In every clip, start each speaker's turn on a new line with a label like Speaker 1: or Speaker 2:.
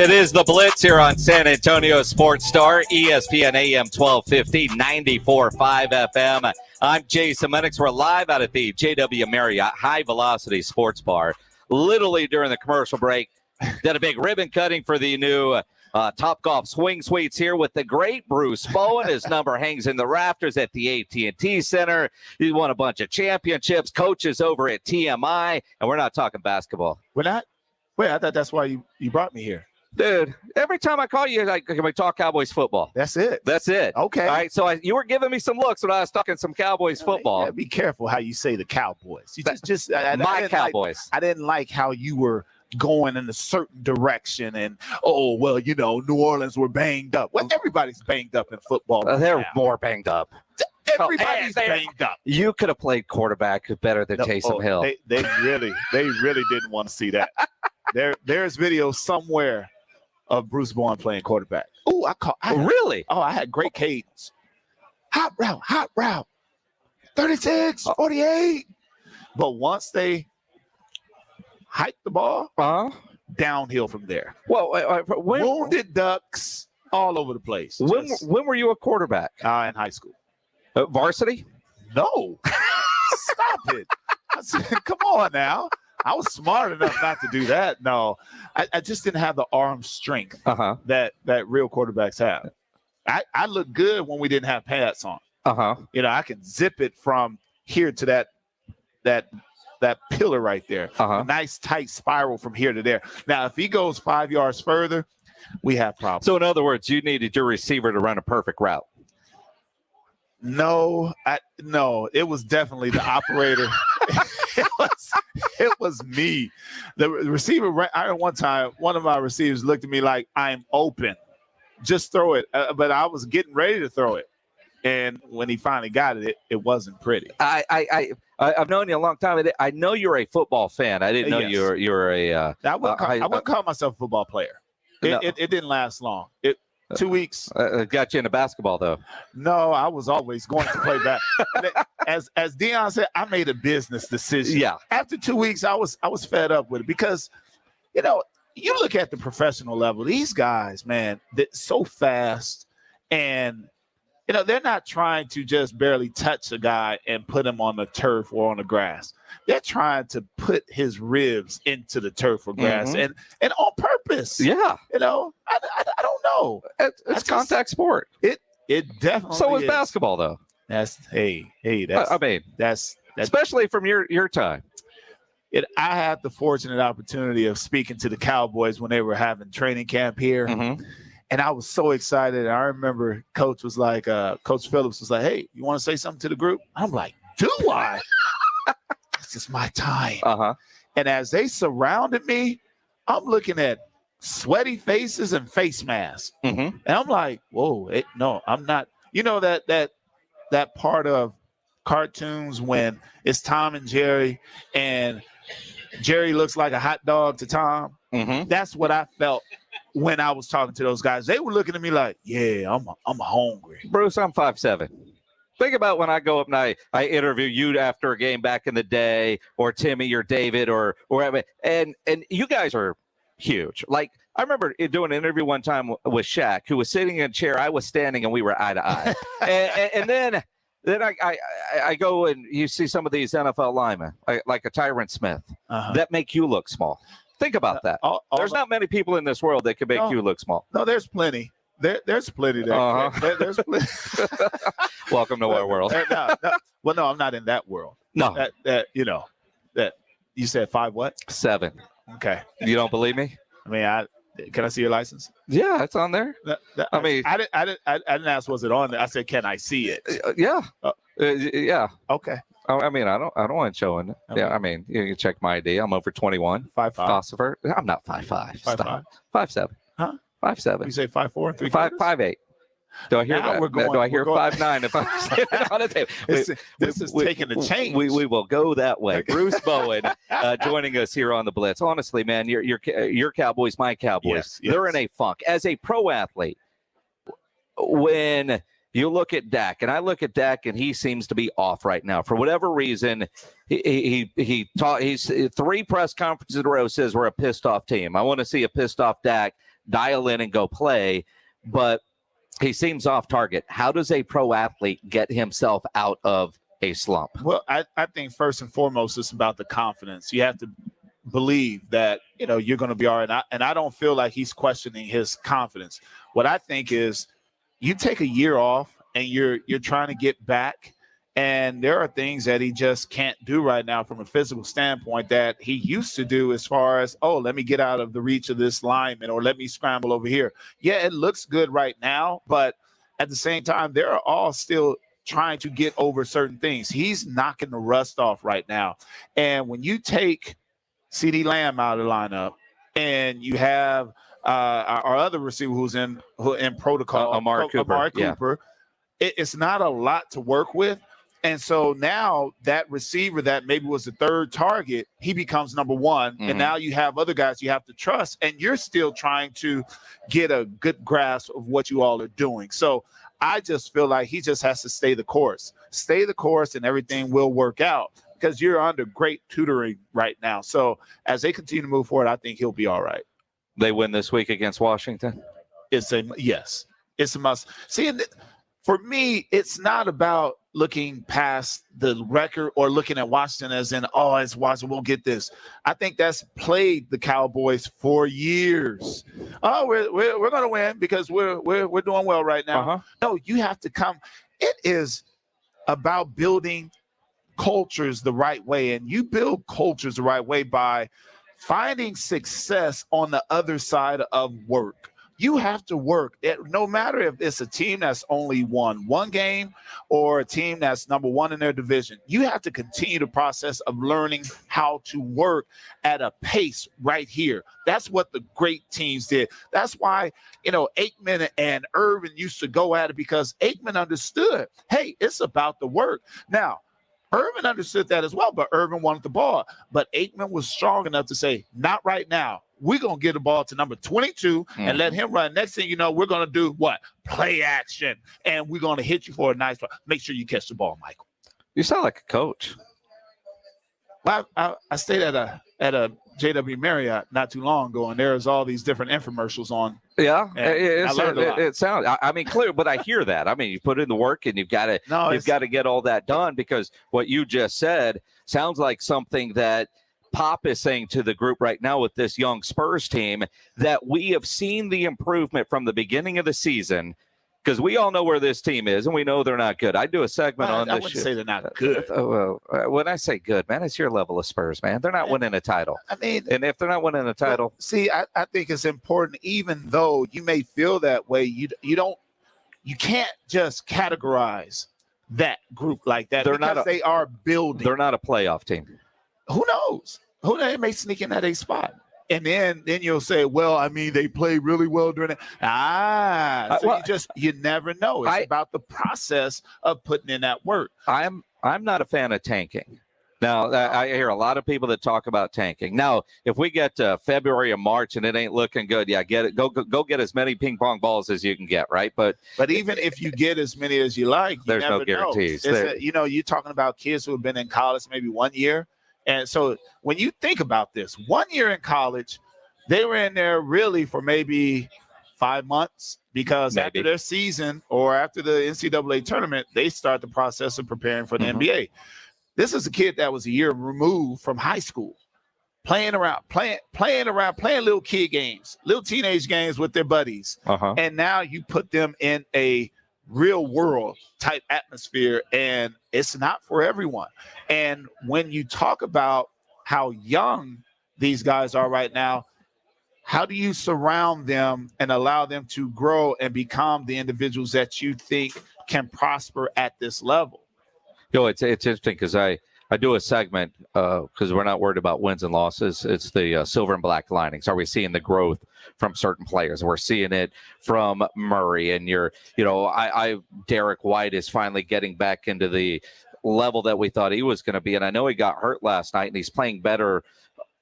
Speaker 1: It is the Blitz here on San Antonio Sports Star, ESPN AM 1250, 94.5 FM. I'm Jason Menix. We're live out at the JW Marriott High Velocity Sports Bar. Literally during the commercial break, did a big ribbon cutting for the new Topgolf Swing Suites here with the great Bruce Bowen. His number hangs in the rafters at the AT&T Center. He won a bunch of championships, coaches over at TMI, and we're not talking basketball.
Speaker 2: We're not? Wait, I thought that's why you brought me here.
Speaker 1: Dude, every time I call you, like, can we talk Cowboys football?
Speaker 2: That's it.
Speaker 1: That's it.
Speaker 2: Okay.
Speaker 1: All right, so you were giving me some looks when I was talking some Cowboys football.
Speaker 2: Yeah, be careful how you say the Cowboys. You
Speaker 1: my Cowboys.
Speaker 2: I didn't like how you were going in a certain direction and, New Orleans were banged up. Well, everybody's banged up in football.
Speaker 1: They're more banged up.
Speaker 2: Everybody's banged up.
Speaker 1: You could have played quarterback better than Taysom Hill.
Speaker 2: They really didn't want to see that. There's video somewhere of Bruce Bowen playing quarterback.
Speaker 1: Really?
Speaker 2: Oh, I had great cadence. Hot route. 36, 48. But once they hiked the ball, downhill from there.
Speaker 1: Well,
Speaker 2: wounded ducks all over the place.
Speaker 1: When were you a quarterback?
Speaker 2: In high school.
Speaker 1: Varsity?
Speaker 2: No. Stop it. I said, come on now. I was smart enough not to do that. No, I just didn't have the arm strength that real quarterbacks have. I looked good when we didn't have pads on. I can zip it from here to that pillar right there. A nice tight spiral from here to there. Now, if he goes 5 yards further, we have problems.
Speaker 1: So, in other words, you needed your receiver to run a perfect route.
Speaker 2: No, it was definitely the operator. It was me. The receiver, one time, one of my receivers looked at me like, I'm open. Just throw it. But I was getting ready to throw it. And when he finally got it, it wasn't pretty.
Speaker 1: I've known you a long time. I know you're a football fan. I didn't know you were a
Speaker 2: I wouldn't call myself a football player. It didn't last long. 2 weeks.
Speaker 1: Got you into basketball, though.
Speaker 2: No, I was always going to play back. As Deion said, I made a business decision.
Speaker 1: Yeah.
Speaker 2: After 2 weeks, I was fed up with it because, you look at the professional level, these guys, man, they're so fast. And, they're not trying to just barely touch a guy and put him on the turf or on the grass. They're trying to put his ribs into the turf or grass and on purpose.
Speaker 1: Yeah.
Speaker 2: I don't know.
Speaker 1: It's contact sport.
Speaker 2: It definitely
Speaker 1: So is basketball, though.
Speaker 2: That's
Speaker 1: especially from your time.
Speaker 2: I had the fortunate opportunity of speaking to the Cowboys when they were having training camp here. And I was so excited. I remember Coach Phillips was like, hey, you want to say something to the group? I'm like, do I? This is my time. And as they surrounded me, I'm looking at sweaty faces and face masks. And I'm like, whoa, no, I'm not. That part of cartoons when it's Tom and Jerry and Jerry looks like a hot dog to Tom. That's what I felt when I was talking to those guys. They were looking at me like, yeah, I'm hungry.
Speaker 1: Bruce, I'm 5'7". Think about when I go up and I interview you after a game back in the day, or Timmy or David or whatever, and you guys are huge. Like, I remember doing an interview one time with Shaq, who was sitting in a chair, I was standing, and we were eye to eye. and then I go and you see some of these NFL linemen, like a Tyron Smith, that make you look small. Think about that. There's not many people in this world that can make you look small.
Speaker 2: No, there's plenty. There's plenty there. There's plenty.
Speaker 1: Welcome to our world.
Speaker 2: Well, no, I'm not in that world.
Speaker 1: No.
Speaker 2: That you said 5 what?
Speaker 1: 7.
Speaker 2: Okay.
Speaker 1: You don't believe me?
Speaker 2: I mean, can I see your license?
Speaker 1: Yeah, it's on there.
Speaker 2: I didn't ask, was it on there? I said, can I see it?
Speaker 1: Yeah. Yeah.
Speaker 2: Okay.
Speaker 1: I mean, I don't want it showing. Okay. Yeah, I mean, you can check my ID. I'm over 21.
Speaker 2: 5'5".
Speaker 1: Philosopher. I'm not 5'5".
Speaker 2: 5'5".
Speaker 1: 5'7".
Speaker 2: Huh?
Speaker 1: 5'7".
Speaker 2: You say 5'4", 3/4?
Speaker 1: 5'8". Do I hear
Speaker 2: now
Speaker 1: that? Do I hear 5'9" if I'm standing on the table?
Speaker 2: This is taking a change.
Speaker 1: We will go that way. Bruce Bowen joining us here on the Blitz. Honestly, man, your Cowboys, my Cowboys,
Speaker 2: yes.
Speaker 1: They're in a funk. As a pro athlete, when You look at Dak, and I look at Dak, and he seems to be off right now. For whatever reason, he's 3 press conferences in a row says we're a pissed-off team. I want to see a pissed-off Dak dial in and go play, but he seems off target. How does a pro athlete get himself out of a slump?
Speaker 2: Well, I think first and foremost, it's about the confidence. You have to believe that, you're going to be all right. And I don't feel like he's questioning his confidence. What I think is you take a year off and you're trying to get back, and there are things that he just can't do right now from a physical standpoint that he used to do, as far as, let me get out of the reach of this lineman, or let me scramble over here. Yeah, it looks good right now, but at the same time, they're all still trying to get over certain things. He's knocking the rust off right now. And when you take CeeDee Lamb out of the lineup and you have our other receiver who's in protocol,
Speaker 1: Amari Cooper,
Speaker 2: it's not a lot to work with. And so now that receiver that maybe was the third target, he becomes number one. Mm-hmm. And now you have other guys you have to trust, and you're still trying to get a good grasp of what you all are doing. So I just feel like he just has to stay the course, and everything will work out, because you're under great tutoring right now. So as they continue to move forward, I think he'll be all right.
Speaker 1: They win this week against Washington?
Speaker 2: Yes. It's a must. See, for me, it's not about looking past the record or looking at Washington as in, it's Washington, we'll get this. I think that's plagued the Cowboys for years. We're going to win because we're doing well right now.
Speaker 1: Uh-huh.
Speaker 2: No, you have to come. It is about building cultures the right way, and you build cultures the right way by finding success on the other side of work. You have to work. No matter if it's a team that's only won one game or a team that's number one in their division, you have to continue the process of learning how to work at a pace right here. That's what the great teams did. That's why, Aikman and Irvin used to go at it, because Aikman understood, hey, it's about the work. Now, Irvin understood that as well, but Irvin wanted the ball. But Aikman was strong enough to say, not right now. We're going to get the ball to number 22 and let him run. Next thing you know, we're going to do what? Play action. And we're going to hit you for a nice ball. Make sure you catch the ball, Michael.
Speaker 1: You sound like a coach.
Speaker 2: Well, I stayed at a JW Marriott not too long ago, and there's all these different infomercials on.
Speaker 1: Yeah,
Speaker 2: I learned a lot.
Speaker 1: It sounds. I mean, clear, but I hear that. I mean, you put in the work, and you've got to get all that done, because what you just said sounds like something that Pop is saying to the group right now with this young Spurs team, that we have seen the improvement from the beginning of the season. Because we all know where this team is, and we know they're not good. I do a segment on this.
Speaker 2: I wouldn't say they're not good.
Speaker 1: When I say good, man, it's your level of Spurs, man. They're not winning a title.
Speaker 2: I mean,
Speaker 1: and if they're not winning a title,
Speaker 2: I think it's important. Even though you may feel that way, you can't just categorize that group like that. They are building.
Speaker 1: They're not a playoff team.
Speaker 2: Who knows? Who they may sneak in at a spot. And then you'll say, well, I mean, they play really well during it. You never know. It's about the process of putting in that work.
Speaker 1: I'm not a fan of tanking. Now, I hear a lot of people that talk about tanking. Now, if we get to February or March and it ain't looking good, get it. Go get as many ping pong balls as you can get, right? But
Speaker 2: even if you get as many as you like,
Speaker 1: there's no guarantees.
Speaker 2: You're talking about kids who have been in college maybe 1 year. And so when you think about this, 1 year in college, they were in there really for maybe 5 months, because after their season or after the NCAA tournament, they start the process of preparing for the NBA. This is a kid that was a year removed from high school, playing little kid games, little teenage games with their buddies. And now you put them in a real world type atmosphere, and it's not for everyone. And when you talk about how young these guys are right now, how do you surround them and allow them to grow and become the individuals that you think can prosper at this level?
Speaker 1: It's interesting, because I do a segment because we're not worried about wins and losses. It's the silver and black linings. Are we seeing the growth from certain players? We're seeing it from Murray, and Derek White is finally getting back into the level that we thought he was going to be. And I know he got hurt last night, and he's playing better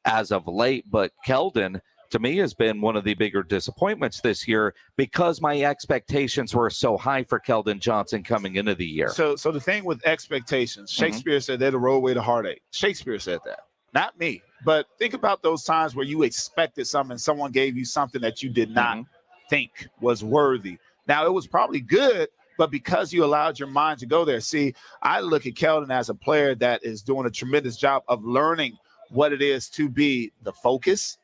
Speaker 1: as of late. But Keldon to me, has been one of the bigger disappointments this year because my expectations were so high for Keldon Johnson coming into the year.
Speaker 2: So the thing with expectations, Shakespeare said they're the roadway to heartache. Shakespeare said that, not me. But think about those times where you expected something, someone gave you something that you did not think was worthy. Now, it was probably good, but because you allowed your mind to go there. See, I look at Keldon as a player that is doing a tremendous job of learning what it is to be the focus,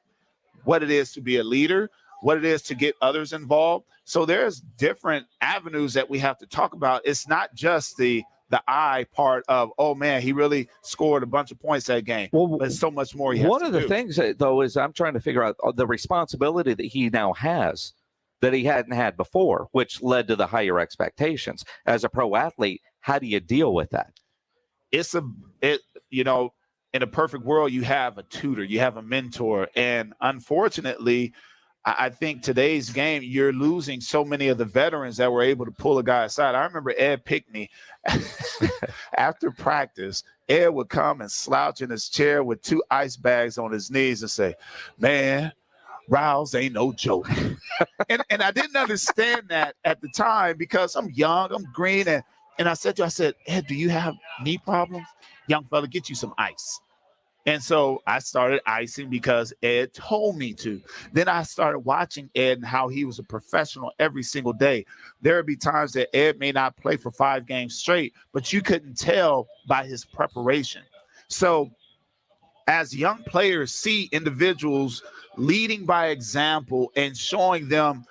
Speaker 2: what it is to be a leader, what it is to get others involved. So there's different avenues that we have to talk about. It's not just the I part of, oh, man, he really scored a bunch of points that game. Well, there's so much more he has to do.
Speaker 1: One of the things, though, is I'm trying to figure out the responsibility that he now has that he hadn't had before, which led to the higher expectations. As a pro athlete, how do you deal with that? In a perfect world, you have a tutor, you have a mentor. And unfortunately, I think today's game, you're losing so many of the veterans that were able to pull a guy aside. I remember Ed Pickney. After practice, Ed would come and slouch in his chair with 2 ice bags on his knees and say, man, Rouse ain't no joke. and I didn't understand that at the time because I'm young, I'm green. And I said, Ed, do you have knee problems? Young fella, get you some ice. And so I started icing because Ed told me to. Then I started watching Ed and how he was a professional every single day. There would be times that Ed may not play for 5 games straight, but you couldn't tell by his preparation. So as young players see individuals leading by example and showing them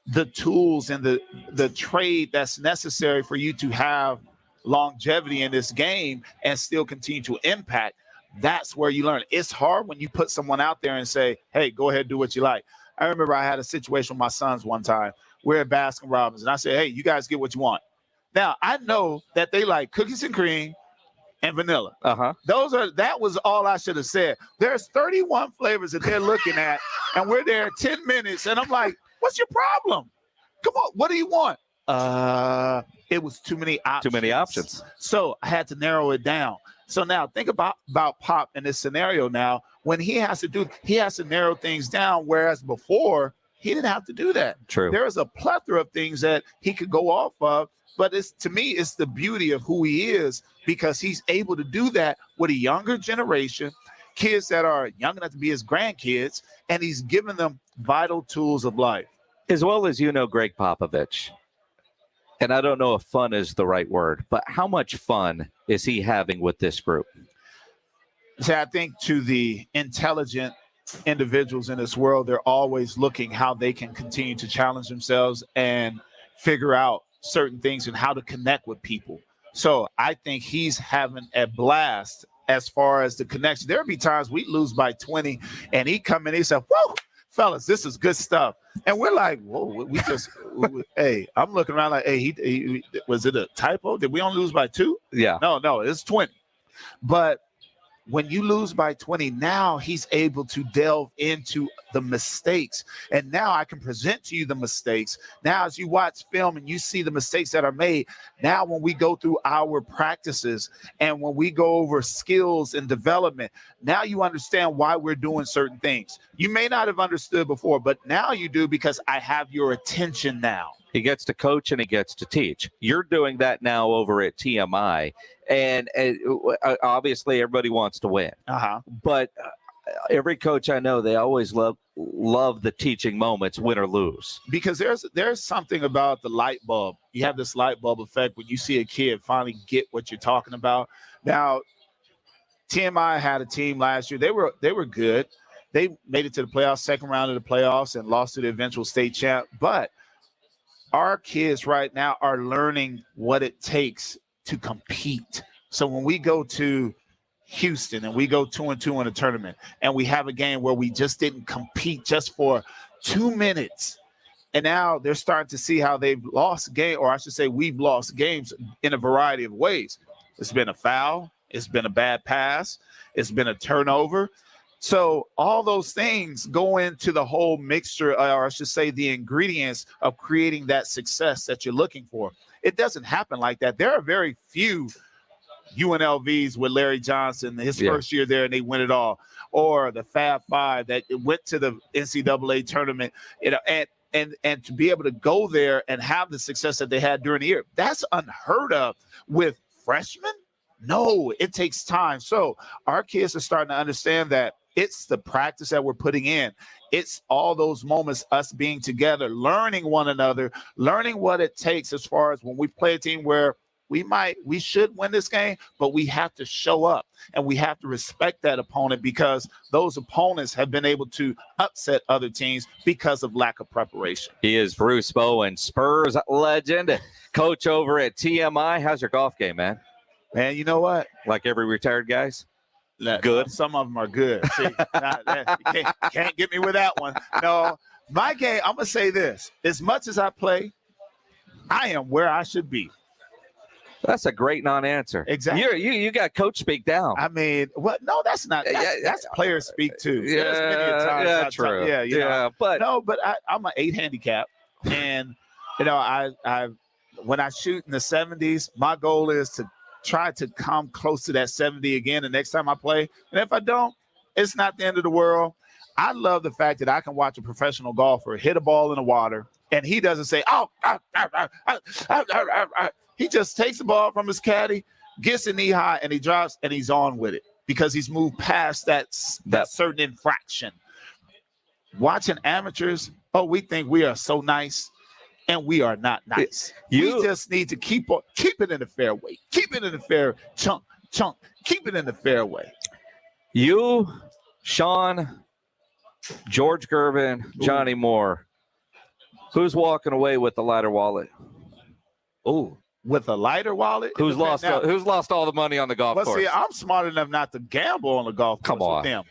Speaker 1: the tools and the trade that's necessary for you to have longevity in this game and still continue to impact, that's where you learn. It's hard when you put someone out there and say, hey, go ahead, do what you like. I remember I had a situation with my sons one time. We're at Baskin Robbins, and I said, hey, you guys get what you want. Now, I know that they like cookies and cream and vanilla. That was all I should have said. There's 31 flavors that they're looking at, and we're there 10 minutes, and I'm like, what's your problem? Come on, what do you want? It was too many options. So I had to narrow it down. So now think about Pop in this scenario now. When he has to narrow things down, whereas before he didn't have to do that. True.
Speaker 2: There's a plethora of things that he could go off of, but to me, it's the beauty of who he is because he's able to do that with a younger generation, kids that are young enough to be his grandkids, and he's giving them vital tools of life.
Speaker 1: As well as Greg Popovich. And I don't know if fun is the right word, but how much fun is he having with this group?
Speaker 2: See, I think to the intelligent individuals in this world, they're always looking how they can continue to challenge themselves and figure out certain things and how to connect with people. So I think he's having a blast as far as the connection. There'll be times we lose by 20 and he come in, he said, whoa, fellas, this is good stuff. And we're like, whoa, hey, I'm looking around like, hey, he was it a typo? Did we only lose by 2?
Speaker 1: Yeah.
Speaker 2: No, it's 20. But when you lose by 20, now he's able to delve into the mistakes. And now I can present to you the mistakes. Now, as you watch film and you see the mistakes that are made, now when we go through our practices and when we go over skills and development, now you understand why we're doing certain things. You may not have understood before, but now you do because I have your attention now.
Speaker 1: He gets to coach and he gets to teach. You're doing that now over at TMI. And obviously everybody wants to win. But every coach I know, they always love the teaching moments, win or lose.
Speaker 2: Because there's something about the light bulb. You have this light bulb effect when you see a kid finally get what you're talking about. Now, TMI had a team last year. They were good. They made it to the playoffs, second round of the playoffs, and lost to the eventual state champ. But our kids right now are learning what it takes to compete. So when we go to Houston and we go 2-2 in a tournament and we have a game where we just didn't compete just for 2 minutes, and now they're starting to see how they've lost game, or I should say we've lost games in a variety of ways. It's been a foul. It's been a bad pass. It's been a turnover. So all those things go into the whole mixture, or I should say the ingredients of creating that success that you're looking for. It doesn't happen like that. There are very few UNLVs with Larry Johnson, his first year there, and they win it all. or the Fab Five that went to the NCAA tournament, and to be able to go there and have the success that they had during the year, that's unheard of with freshmen. No, it takes time. So our kids are starting to understand that it's the practice that we're putting in. It's all those moments, us being together, learning one another, learning what it takes as far as when we play a team where we should win this game, but we have to show up and we have to respect that opponent, because those opponents have been able to upset other teams because of lack of preparation.
Speaker 1: He is Bruce Bowen, Spurs legend, coach over at TMI. How's your golf game, man?
Speaker 2: Man, you know what?
Speaker 1: Like every retired guy's? Good.
Speaker 2: Some of them are good. See, you can't get me with that one. No, my game, I'm going to say this. As much as I play, I am where I should be.
Speaker 1: That's a great non-answer.
Speaker 2: Exactly.
Speaker 1: You got coach speak down.
Speaker 2: I mean, what? No, that's not. That's player speak too.
Speaker 1: Yeah, true.
Speaker 2: But I'm an 8 handicap, and I when I shoot in the 70s, my goal is to try to come close to that 70 again the next time I play. And if I don't, it's not the end of the world. I love the fact that I can watch a professional golfer hit a ball in the water, and he doesn't say, he just takes the ball from his caddy, gets it knee high, and he drops, and he's on with it because he's moved past that certain infraction. Watching amateurs, we think we are so nice, and we are not nice. We just need to keep it in the fairway. Keep it in the fair chunk. Keep it in the fairway.
Speaker 1: You, Sean, George Gervin, Johnny Moore. Who's walking away with the lighter wallet?
Speaker 2: Oh, with a lighter wallet?
Speaker 1: Who's lost all the money on the golf course?
Speaker 2: See, I'm smart enough not to gamble on the golf course.
Speaker 1: Come on.
Speaker 2: With them.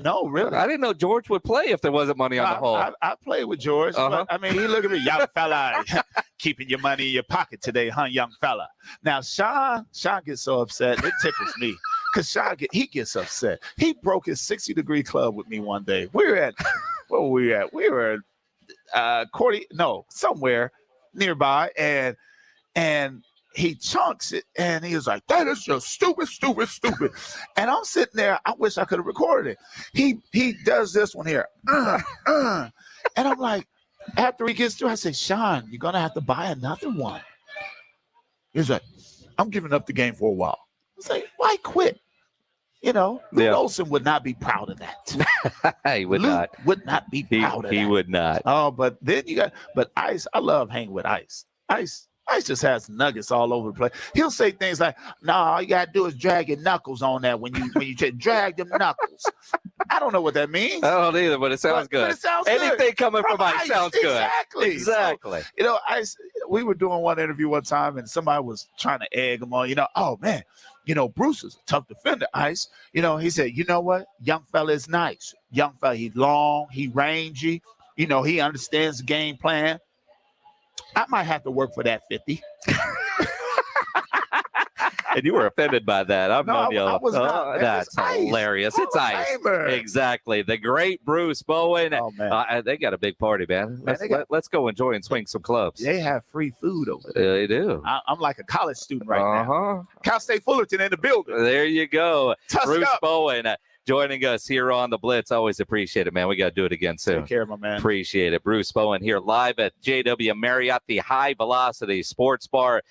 Speaker 2: No, really.
Speaker 1: I didn't know George would play if there wasn't money on the hole.
Speaker 2: I played with George. But, I mean, he look at me, young fella, keeping your money in your pocket today, huh, young fella? Now, Sean gets so upset. It tickles me because he gets upset. He broke his 60-degree club with me one day. Where were we at? We were at somewhere nearby, and he chunks it, and he was like, that is just stupid. And I'm sitting there, I wish I could have recorded it. He does this one here. And I'm like, after he gets through, I say, Sean, you're going to have to buy another one. He's like, I'm giving up the game for a while. I was like, why quit? Luke Olson would not be proud of that.
Speaker 1: He would
Speaker 2: Luke
Speaker 1: not.
Speaker 2: Would not be proud of that.
Speaker 1: He would not.
Speaker 2: Oh, but then but Ice, I love hanging with Ice. Ice just has nuggets all over the place. He'll say things like, "No, all you gotta do is drag your knuckles on that when you drag them knuckles." I don't know what that means.
Speaker 1: I don't either, but it sounds good.
Speaker 2: But it sounds
Speaker 1: Anything
Speaker 2: good.
Speaker 1: coming from Ice sounds good.
Speaker 2: Exactly. So, Ice. We were doing one interview one time, and somebody was trying to egg him on. Oh man, Bruce is a tough defender. Ice. He said, you know what? Young fella is nice. Young fella, he's long, he rangy. He understands the game plan. I might have to work for that 50.
Speaker 1: And you were offended by that. I
Speaker 2: was not.
Speaker 1: That's hilarious. It's Ice. Exactly. The great Bruce Bowen. Oh, man. They got a big party, man. Let's go enjoy and swing some clubs.
Speaker 2: They have free food over there.
Speaker 1: They do.
Speaker 2: I'm like a college student right now. Cal State Fullerton in the building.
Speaker 1: There you go.
Speaker 2: Tusk
Speaker 1: Bruce
Speaker 2: up.
Speaker 1: Bowen joining us here on the Blitz. Always appreciate it, man. We got to do it again soon.
Speaker 2: Take care, my man.
Speaker 1: Appreciate it. Bruce Bowen here live at JW Marriott, the High Velocity Sports Bar.